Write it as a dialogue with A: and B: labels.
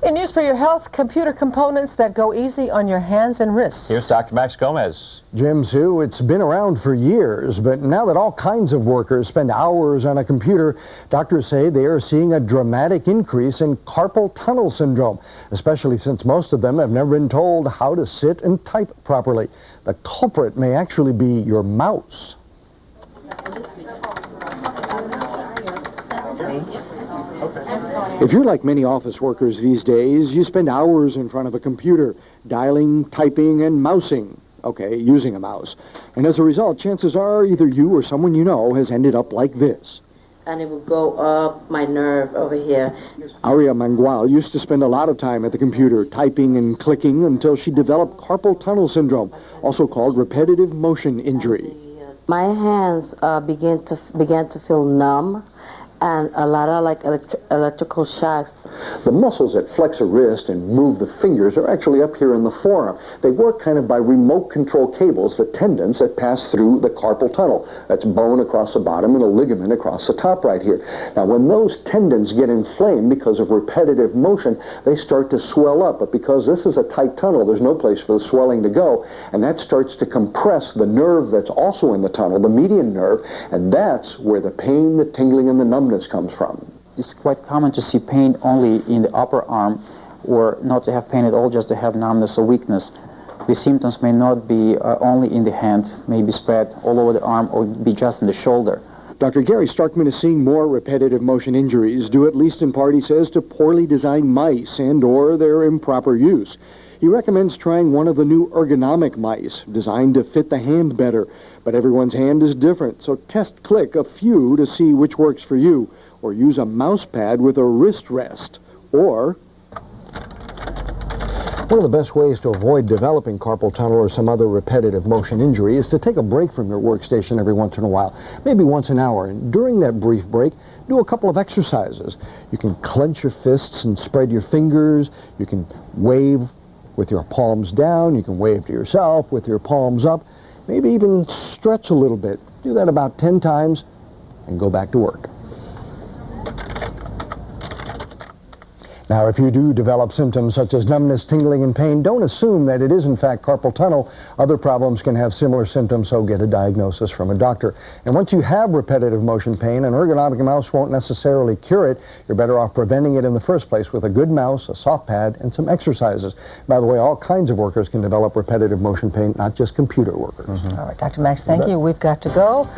A: In news for your health, computer components that go easy on your hands and wrists.
B: Here's Dr. Max Gomez.
C: Jim, Sue, it's been around for years, but now that all kinds of workers spend hours on a computer, doctors say they are seeing a dramatic increase in carpal tunnel syndrome, especially since most of them have never been told how to sit and type properly. The culprit may actually be your mouse. If you're like many office workers these days, you spend hours in front of a computer, dialing, typing, and mousing. Okay, using a mouse. And as a result, chances are either you or someone you know has ended up like this.
D: And it would go up my nerve over here.
C: Aria Mangual used to spend a lot of time at the computer, typing and clicking, until she developed carpal tunnel syndrome, also called repetitive motion injury.
D: My hands began to feel numb, and a lot of like electrical shocks.
E: The muscles that flex a wrist and move the fingers are actually up here in the forearm. They work kind of by remote control cables, the tendons that pass through the carpal tunnel. That's bone across the bottom and a ligament across the top right here. Now when those tendons get inflamed because of repetitive motion, they start to swell up. But because this is a tight tunnel, there's no place for the swelling to go, and that starts to compress the nerve that's also in the tunnel, the median nerve, and that's where the pain, the tingling, and the numbness comes from.
F: It's quite common to see pain only in the upper arm, or not to have pain at all, just to have numbness or weakness. The symptoms may not be only in the hand, may be spread all over the arm, or be just in the shoulder.
C: Dr. Gary Starkman is seeing more repetitive motion injuries, due at least in part, he says, to poorly designed mice and or their improper use. He recommends trying one of the new ergonomic mice, designed to fit the hand better. But everyone's hand is different, so click a few to see which works for you, or use a mouse pad with a wrist rest, or... One of the best ways to avoid developing carpal tunnel or some other repetitive motion injury is to take a break from your workstation every once in a while, maybe once an hour, and during that brief break, do a couple of exercises. You can clench your fists and spread your fingers, you can wave with your palms down, you can wave to yourself with your palms up, maybe even stretch a little bit. Do that about 10 times and go back to work. Now, if you do develop symptoms such as numbness, tingling, and pain, don't assume that it is in fact carpal tunnel. Other problems can have similar symptoms, so get a diagnosis from a doctor. And once you have repetitive motion pain, an ergonomic mouse won't necessarily cure it. You're better off preventing it in the first place with a good mouse, a soft pad, and some exercises. By the way, all kinds of workers can develop repetitive motion pain, not just computer workers.
A: All right, Dr. Max, thank you. We've got to go.